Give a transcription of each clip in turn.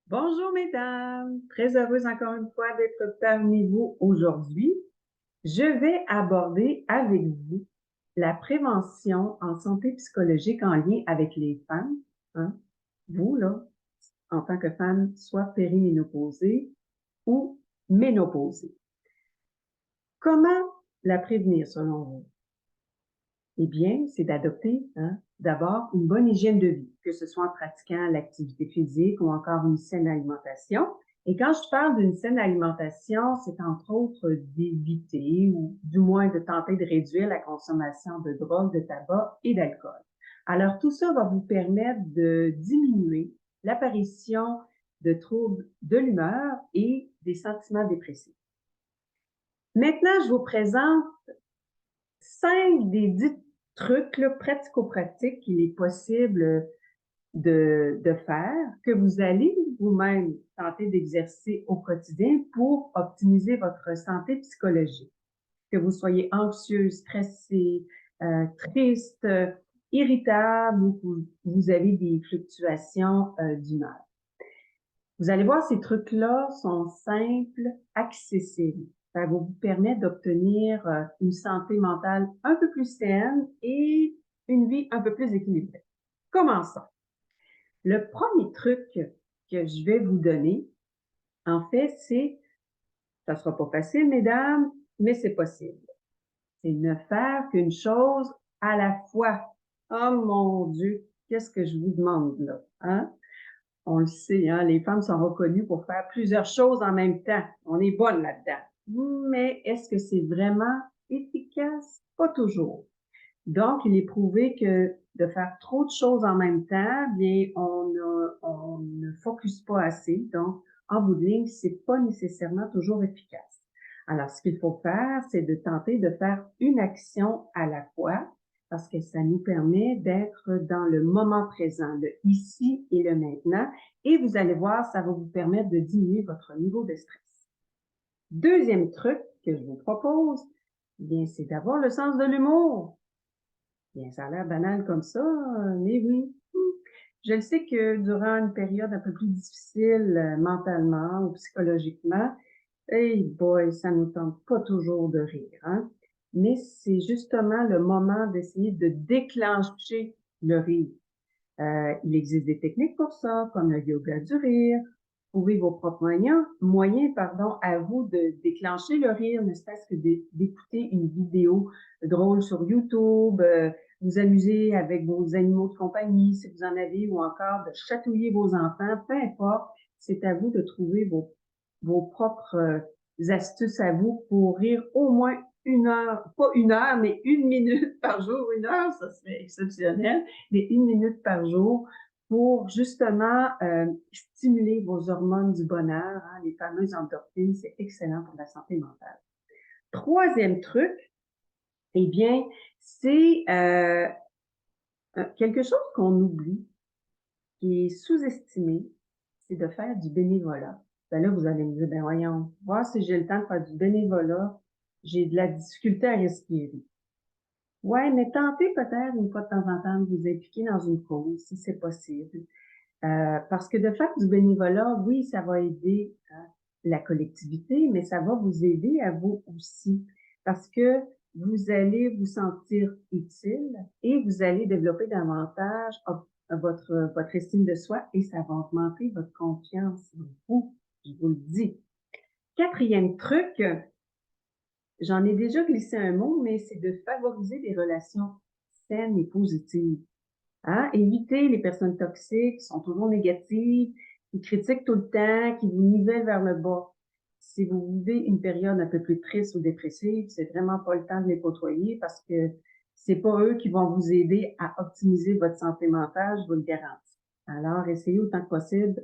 Bonjour mesdames, très heureuse encore une fois d'être parmi vous aujourd'hui. Je vais aborder avec vous la prévention en santé psychologique en lien avec les femmes. Hein? Vous, là, en tant que femme, soit périménopausée ou ménopausée. Comment la prévenir selon vous? Eh bien, c'est d'adopter d'abord une bonne hygiène de vie, que ce soit en pratiquant l'activité physique ou encore une saine alimentation. Et quand je parle d'une saine alimentation, c'est entre autres d'éviter ou du moins de tenter de réduire la consommation de drogue, de tabac et d'alcool. Alors, tout ça va vous permettre de diminuer l'apparition de troubles de l'humeur et des sentiments dépressifs. Maintenant, je vous présente 5 des 10 trucs pratico-pratiques qu'il est possible de faire, que vous allez vous-même tenter d'exercer au quotidien pour optimiser votre santé psychologique. Que vous soyez anxieux, stressé, triste, irritable ou que vous avez des fluctuations d'humeur. Vous allez voir, ces trucs-là sont simples, accessibles. Ça va vous permettre d'obtenir une santé mentale un peu plus saine et une vie un peu plus équilibrée. Commençons. Le premier truc que je vais vous donner, en fait, ça sera pas facile, mesdames, mais c'est possible. C'est ne faire qu'une chose à la fois. Oh mon Dieu, qu'est-ce que je vous demande là, hein? On le sait, hein, les femmes sont reconnues pour faire plusieurs choses en même temps. On est bonne là-dedans. Mais est-ce que c'est vraiment efficace? Pas toujours. Donc, il est prouvé que de faire trop de choses en même temps, bien, on ne focus pas assez. Donc, en bout de ligne, c'est pas nécessairement toujours efficace. Alors, ce qu'il faut faire, c'est de tenter de faire une action à la fois parce que ça nous permet d'être dans le moment présent, le ici et le maintenant. Et vous allez voir, ça va vous permettre de diminuer votre niveau de stress. Deuxième truc que je vous propose, bien, c'est d'avoir le sens de l'humour. Bien, ça a l'air banal comme ça, mais oui. Je le sais que durant une période un peu plus difficile mentalement ou psychologiquement, hey boy, ça nous tente pas toujours de rire, hein? Mais c'est justement le moment d'essayer de déclencher le rire. Il existe des techniques pour ça, comme le yoga du rire. Trouvez vos propres moyens, à vous de déclencher le rire, ne serait-ce que d'écouter une vidéo drôle sur YouTube, vous amuser avec vos animaux de compagnie, si vous en avez, ou encore de chatouiller vos enfants, peu importe. C'est à vous de trouver vos propres astuces à vous pour rire au moins une heure, pas une heure, mais une minute par jour. Une heure, ça serait exceptionnel, mais une minute par jour pour justement stimuler vos hormones du bonheur, hein, les fameuses endorphines. C'est excellent pour la santé mentale. Troisième truc, eh bien, c'est quelque chose qu'on oublie, qui est sous-estimé, c'est de faire du bénévolat. Ben là, vous allez me dire, ben voyons, voir si j'ai le temps de faire du bénévolat, j'ai de la difficulté à respirer. Ouais, mais tentez peut-être une fois de temps en temps de vous impliquer dans une cause, si c'est possible. Parce que de faire du bénévolat, oui, ça va aider la collectivité, mais ça va vous aider à vous aussi. Parce que vous allez vous sentir utile et vous allez développer davantage votre estime de soi et ça va augmenter votre confiance en vous, je vous le dis. Quatrième truc, j'en ai déjà glissé un mot, mais c'est de favoriser des relations saines et positives. Hein? Évitez les personnes toxiques qui sont toujours négatives, qui critiquent tout le temps, qui vous nivellent vers le bas. Si vous vivez une période un peu plus triste ou dépressive, c'est vraiment pas le temps de les côtoyer parce que c'est pas eux qui vont vous aider à optimiser votre santé mentale, je vous le garantis. Alors, essayez autant que possible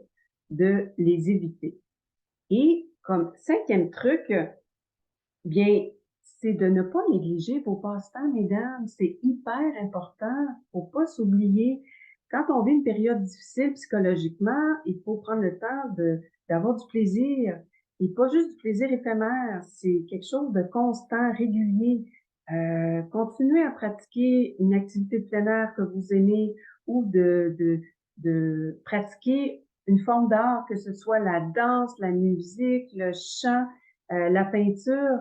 de les éviter. Et comme cinquième truc, bien, c'est de ne pas négliger vos passe-temps, mesdames. C'est hyper important. Faut pas s'oublier. Quand on vit une période difficile psychologiquement, il faut prendre le temps d'avoir du plaisir. Et pas juste du plaisir éphémère. C'est quelque chose de constant, régulier. Continuez à pratiquer une activité de plein air que vous aimez ou de pratiquer une forme d'art, que ce soit la danse, la musique, le chant, la peinture,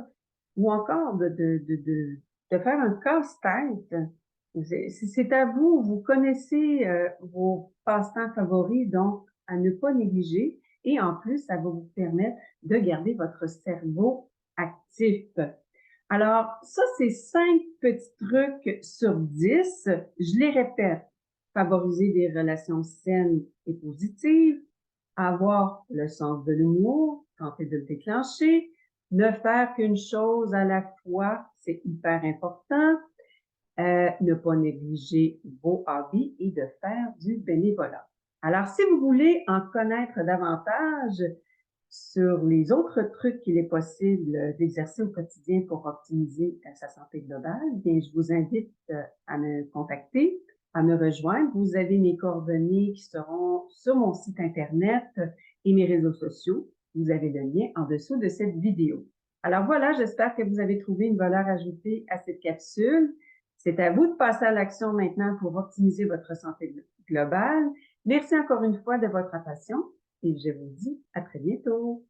ou encore de faire un casse-tête. C'est à vous, vous connaissez vos passe-temps favoris, donc à ne pas négliger. Et en plus, ça va vous permettre de garder votre cerveau actif. Alors, ça, c'est 5 petits trucs sur 10. Je les répète. Favoriser des relations saines et positives, avoir le sens de l'humour, tenter de le déclencher, ne faire qu'une chose à la fois, c'est hyper important, ne pas négliger vos hobbies et de faire du bénévolat. Alors, si vous voulez en connaître davantage sur les autres trucs qu'il est possible d'exercer au quotidien pour optimiser sa santé globale, bien, je vous invite à me contacter, à me rejoindre. Vous avez mes coordonnées qui seront sur mon site Internet et mes réseaux sociaux. Vous avez le lien en dessous de cette vidéo. Alors voilà, j'espère que vous avez trouvé une valeur ajoutée à cette capsule. C'est à vous de passer à l'action maintenant pour optimiser votre santé globale. Merci encore une fois de votre attention et je vous dis à très bientôt.